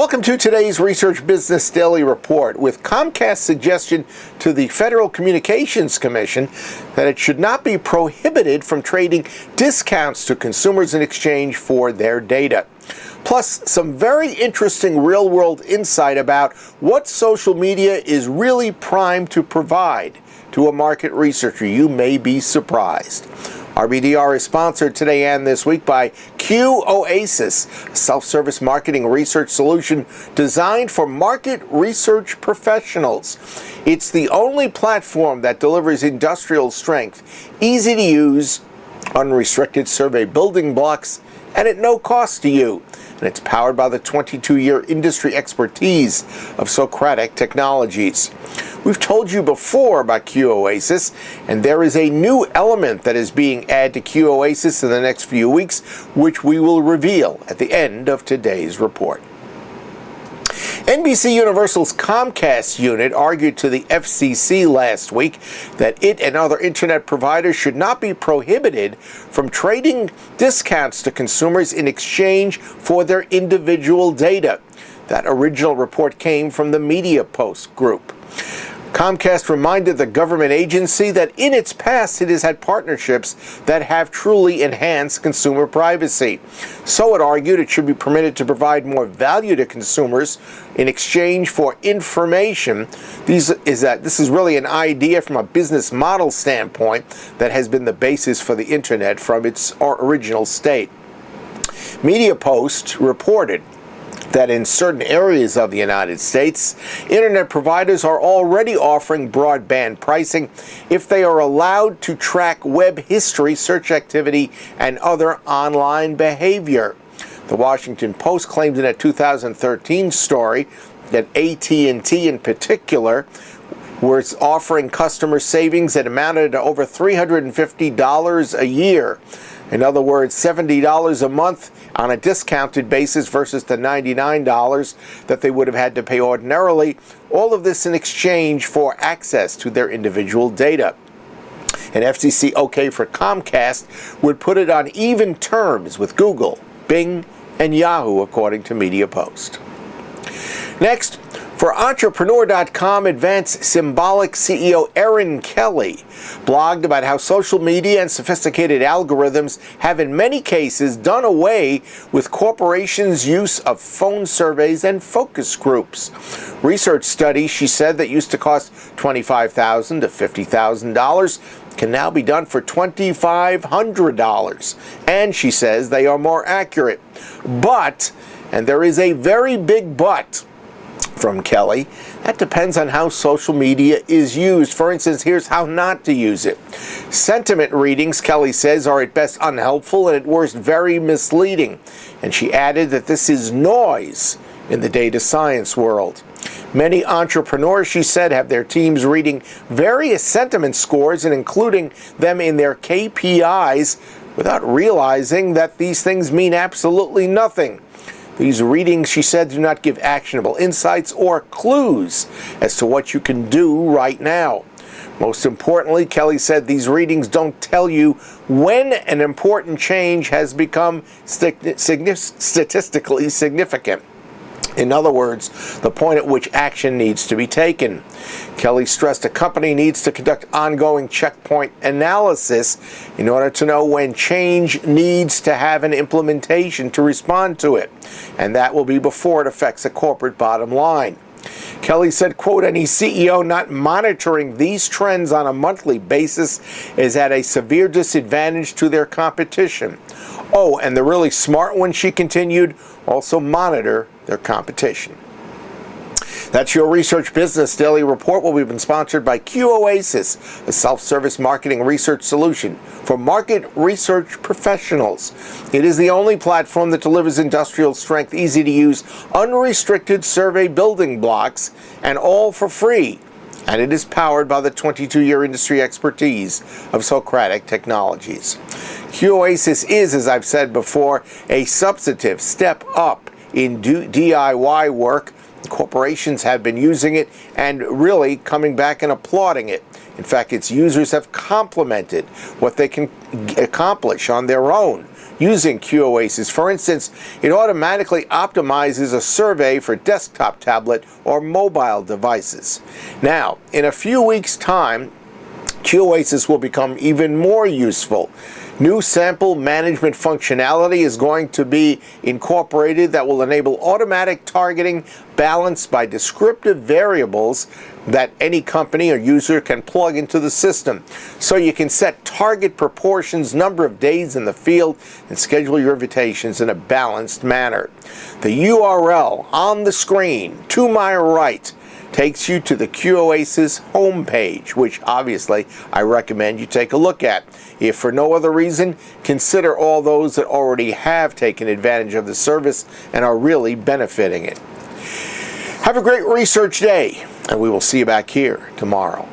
Welcome to today's Research Business Daily Report. With Comcast's suggestion to the Federal Communications Commission that it should not be prohibited from trading discounts to consumers in exchange for their data. Plus, some very interesting real-world insight about what social media is really primed to provide to a market researcher. You may be surprised. RBDR is sponsored today and this week by Q-Oasis, a self-service marketing research solution designed for market research professionals. It's the only platform that delivers industrial strength, easy to use, unrestricted survey building blocks, and at no cost to you. And it's powered by the 22-year industry expertise of Socratic Technologies. We've told you before about Q-Oasis, and there is a new element that is being added to Q-Oasis in the next few weeks, which we will reveal at the end of today's report. NBC Universal's Comcast unit argued to the FCC last week that it and other internet providers should not be prohibited from trading discounts to consumers in exchange for their individual data. That original report came from the Media Post Group. Comcast reminded the government agency that in its past it has had partnerships that have truly enhanced consumer privacy. So it argued it should be permitted to provide more value to consumers in exchange for information. This is really an idea from a business model standpoint that has been the basis for the internet from its original state. Media Post reported that in certain areas of the United States, internet providers are already offering broadband pricing if they are allowed to track web history, search activity, and other online behavior. The Washington Post claimed in a 2013 story that AT&T in particular was offering customer savings that amounted to over $350 a year. In other words, $70 a month on a discounted basis versus the $99 that they would have had to pay ordinarily. All of this in exchange for access to their individual data. An FCC OK for Comcast would put it on even terms with Google, Bing, and Yahoo, according to Media Post. Next, for Entrepreneur.com, advanced Symbolics CEO Erin Kelly blogged about how social media and sophisticated algorithms have in many cases done away with corporations' use of phone surveys and focus groups. Research studies, she said, that used to cost $25,000 to $50,000 can now be done for $2,500. And she says they are more accurate. But, and there is a very big but, from Kelly, that depends on how social media is used. For instance, here's how not to use it. Sentiment readings, Kelly says, are at best unhelpful and at worst very misleading. And she added that this is noise in the data science world. Many entrepreneurs, she said, have their teams reading various sentiment scores and including them in their KPIs without realizing that these things mean absolutely nothing. These readings, she said, do not give actionable insights or clues as to what you can do right now. Most importantly, Kelly said these readings don't tell you when an important change has become statistically significant. In other words, the point at which action needs to be taken. Kelly stressed a company needs to conduct ongoing checkpoint analysis in order to know when change needs to have an implementation to respond to it, and that will be before it affects a corporate bottom line. Kelly said, quote, any CEO not monitoring these trends on a monthly basis is at a severe disadvantage to their competition. Oh, and the really smart one, she continued, also monitor their competition. That's your Research Business Daily Report. We've been sponsored by Q-Oasis, a self-service marketing research solution for market research professionals. It is the only platform that delivers industrial strength, easy to use, unrestricted survey building blocks, and all for free. And it is powered by the 22-year industry expertise of Socratic Technologies. Q-Oasis is, as I've said before, a substantive step up in DIY work. Corporations have been using it and really coming back and applauding it. In fact, its users have complimented what they can accomplish on their own using Q-Oasis. For instance, it automatically optimizes a survey for desktop, tablet, or mobile devices. Now, in a few weeks' time, Q-Oasis will become even more useful. New sample management functionality is going to be incorporated that will enable automatic targeting balanced by descriptive variables that any company or user can plug into the system. So you can set target proportions, number of days in the field, and schedule your invitations in a balanced manner. The URL on the screen to my right takes you to the Q-Oasis homepage, which obviously I recommend you take a look at. If for no other reason, consider all those that already have taken advantage of the service and are really benefiting it. Have a great research day, and we will see you back here tomorrow.